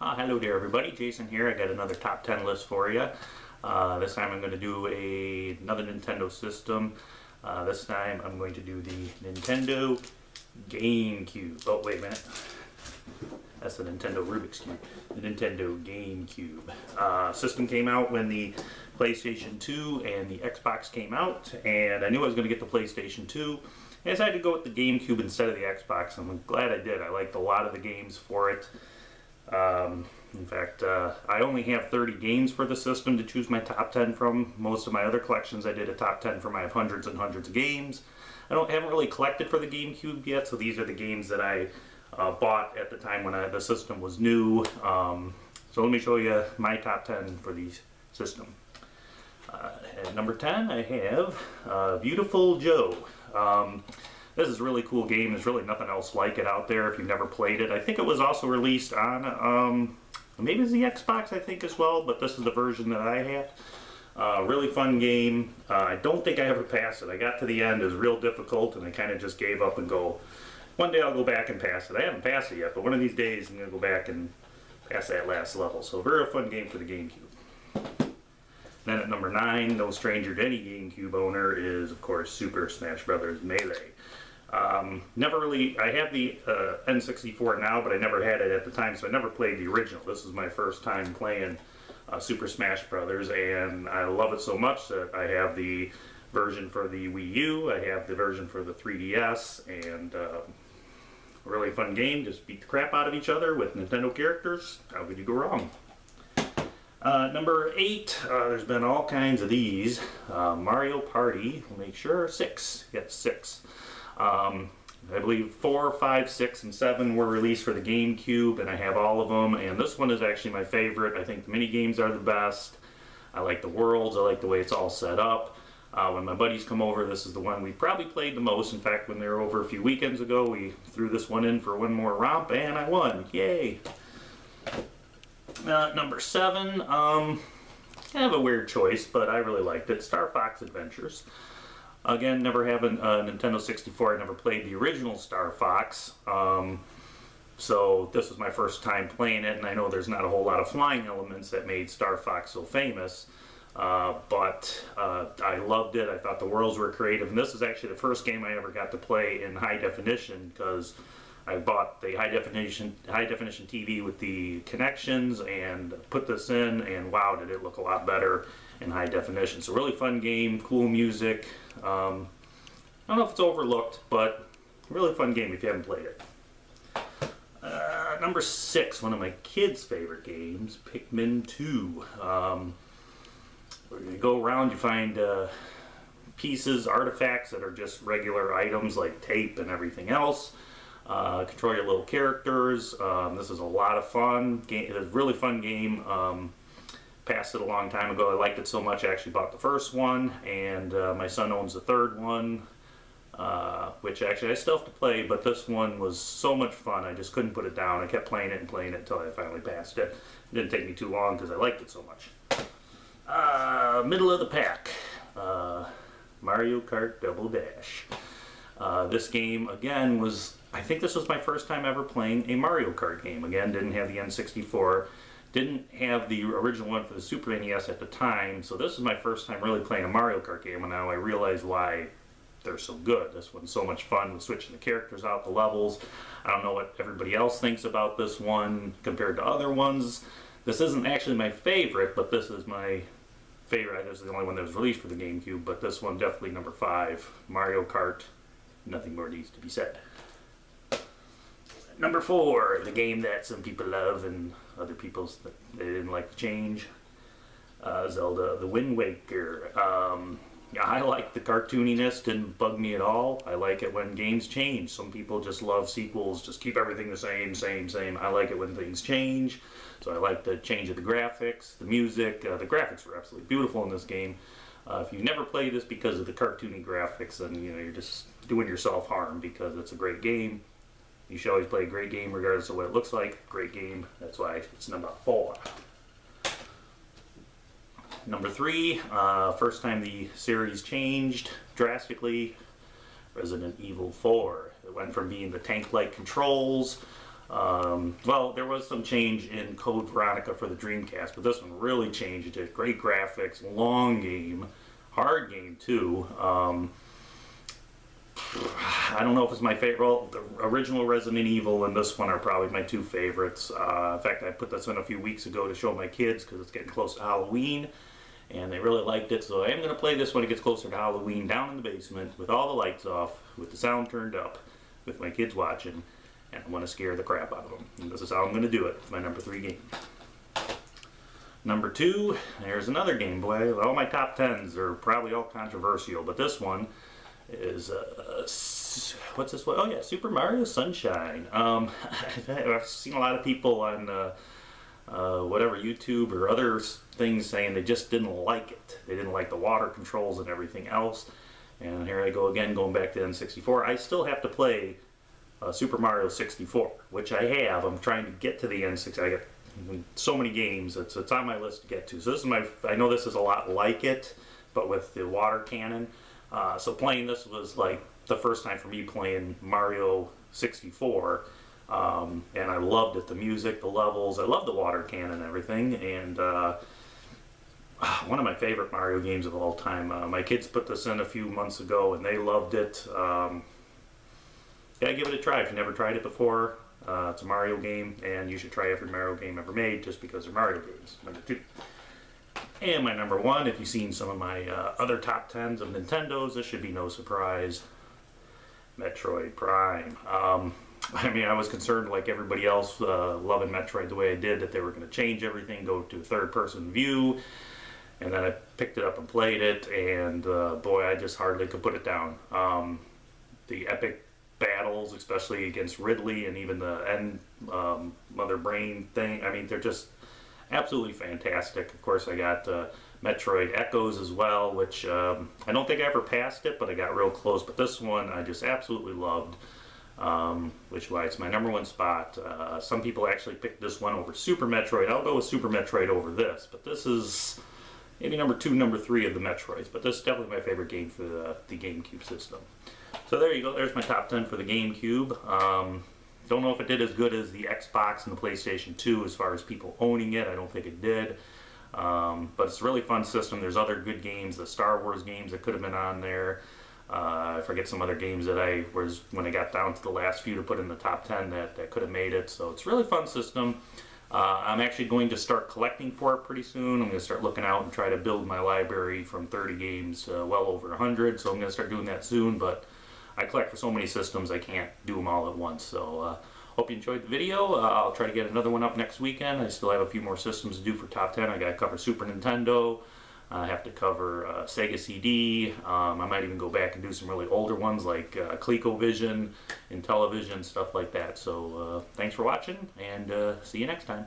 Hello there everybody, Jason here. I got another top 10 list for you. This time I'm going to do another Nintendo system. This time I'm going to do the Nintendo Gamecube. Oh, wait a minute. That's the Nintendo Rubik's Cube. The Nintendo Gamecube. System came out when the PlayStation 2 and the Xbox came out, and I knew I was going to get the PlayStation 2. I decided to go with the Gamecube instead of the Xbox. I'm glad I did. I liked a lot of the games for it. In fact, I only have 30 games for the system to choose my top 10 from. Most of my other collections I did a top 10 from. I have hundreds and hundreds of games. Haven't really collected for the GameCube yet, so these are the games that I bought at the time when the system was new. So let me show you my top 10 for the system. At number 10 I have Beautiful Joe. This is a really cool game. There's really nothing else like it out there if you've never played it. I think it was also released on, maybe it's the Xbox I think as well, but this is the version that I have. Really fun game. I don't think I ever passed it. I got to the end, it was real difficult, and I kind of just gave up and go, one day I'll go back and pass it. I haven't passed it yet, but one of these days I'm going to go back and pass that last level. So a very fun game for the GameCube. Then at number 9, no stranger to any GameCube owner, is of course Super Smash Bros. Melee. Never really, I have the N64 now, but I never had it at the time, so I never played the original. This is my first time playing Super Smash Bros. And I love it so much that I have the version for the Wii U, I have the version for the 3DS, and a really fun game. Just beat the crap out of each other with Nintendo characters. How could you go wrong? Number 8, there's been all kinds of these. Mario Party, we'll make sure, 6. Yes, 6. I believe 4, 5, 6, and 7 were released for the GameCube, and I have all of them, and this one is actually my favorite. I think the mini games are the best. I like the worlds, I like the way it's all set up. When my buddies come over, this is the one we probably played the most. In fact, when they were over a few weekends ago, we threw this one in for one more romp, and I won. Yay! Number 7, I have a weird choice, but I really liked it. Star Fox Adventures. Again, never have a Nintendo 64. I never played the original Star Fox. So this was my first time playing it, and I know there's not a whole lot of flying elements that made Star Fox so famous. But I loved it. I thought the worlds were creative, and this is actually the first game I ever got to play in high definition, because I bought the high definition TV with the connections and put this in, and wow, did it look a lot better in high definition. So really fun game, cool music. I don't know if it's overlooked, but really fun game if you haven't played it. Number 6, one of my kids' favorite games, Pikmin 2. Where you go around, you find pieces, artifacts that are just regular items like tape and everything else. Control your little characters. This is a lot of fun. It's a really fun game. Passed it a long time ago. I liked it so much I actually bought the first one, and my son owns the third one, which actually I still have to play, but this one was so much fun I just couldn't put it down. I kept playing it until I finally passed it. It didn't take me too long because I liked it so much. Middle of the pack, Mario Kart Double Dash. This game again was, I think this was my first time ever playing a Mario Kart game. Again, didn't have the N64, didn't have the original one for the Super NES at the time, so this is my first time really playing a Mario Kart game, and now I realize why they're so good. This one's so much fun with switching the characters out, the levels. I don't know what everybody else thinks about this one compared to other ones. This isn't actually my favorite, but this is my favorite. This is the only one that was released for the GameCube, but this one definitely number 5. Mario Kart, nothing more needs to be said. Number 4, the game that some people love and other people that they didn't like to change, Zelda The Wind Waker. I like the cartooniness, didn't bug me at all. I like it when games change. Some people just love sequels, just keep everything the same. I like it when things change. So I like the change of the graphics, the music. The graphics were absolutely beautiful in this game. If you've never played this because of the cartoony graphics, then you're just doing yourself harm, because it's a great game. You should always play a great game regardless of what it looks like. Great game. That's why it's number 4. Number 3, first time the series changed drastically, Resident Evil 4. It went from being the tank-like controls Well, there was some change in Code Veronica for the Dreamcast, but this one really changed it. Great graphics, long game, hard game too. I don't know if it's my favorite. Well, the original Resident Evil and this one are probably my two favorites. In fact, I put this in a few weeks ago to show my kids because it's getting close to Halloween, and they really liked it. So I am going to play this when it gets closer to Halloween down in the basement with all the lights off, with the sound turned up, with my kids watching, and I want to scare the crap out of them. And this is how I'm going to do it with my number 3 game. Number 2, there's another Game Boy. All my top 10s are probably all controversial, but this one is what's this one? Oh yeah, Super Mario Sunshine. I've seen a lot of people on whatever YouTube or other things saying they just didn't like it. They didn't like the water controls and everything else. And here I go again, going back to N64. I still have to play Super Mario 64, which I have. I'm trying to get to the N64. I got so many games. It's on my list to get to. So this is my. I know this is a lot like it, but with the water cannon. So playing this was like the first time for me playing Mario 64, and I loved it. The music, the levels, I love the water cannon and everything, and one of my favorite Mario games of all time. My kids put this in a few months ago and they loved it. Yeah, give it a try if you never tried it before. It's a Mario game, and you should try every Mario game ever made just because they're Mario games. Number 2. And my number 1, if you've seen some of my other top 10s of Nintendo's, this should be no surprise, Metroid Prime. I mean, I was concerned like everybody else loving Metroid the way I did that they were going to change everything, go to a third-person view, and then I picked it up and played it, and boy, I just hardly could put it down. The epic battles, especially against Ridley and even the end Mother Brain thing, I mean, they're just absolutely fantastic. Of course, I got Metroid Echoes as well, which I don't think I ever passed it, but I got real close. But this one I just absolutely loved, which is why it's my number 1 spot. Some people actually picked this one over Super Metroid. I'll go with Super Metroid over this, but this is maybe number 2, number 3 of the Metroids. But this is definitely my favorite game for the GameCube system. So there you go. There's my top 10 for the GameCube. Don't know if it did as good as the Xbox and the PlayStation 2 as far as people owning it. I don't think it did. But it's a really fun system. There's other good games, the Star Wars games that could have been on there. I forget some other games that when I got down to the last few to put in the top 10 that could have made it. So it's a really fun system. I'm actually going to start collecting for it pretty soon. I'm going to start looking out and try to build my library from 30 games to well over 100. So I'm going to start doing that soon. But I collect for so many systems I can't do them all at once. So hope you enjoyed the video. I'll try to get another one up next weekend. I still have a few more systems to do for top 10. I got to cover Super Nintendo. I have to cover Sega CD. I might even go back and do some really older ones like ColecoVision, Intellivision, stuff like that. So thanks for watching, and see you next time.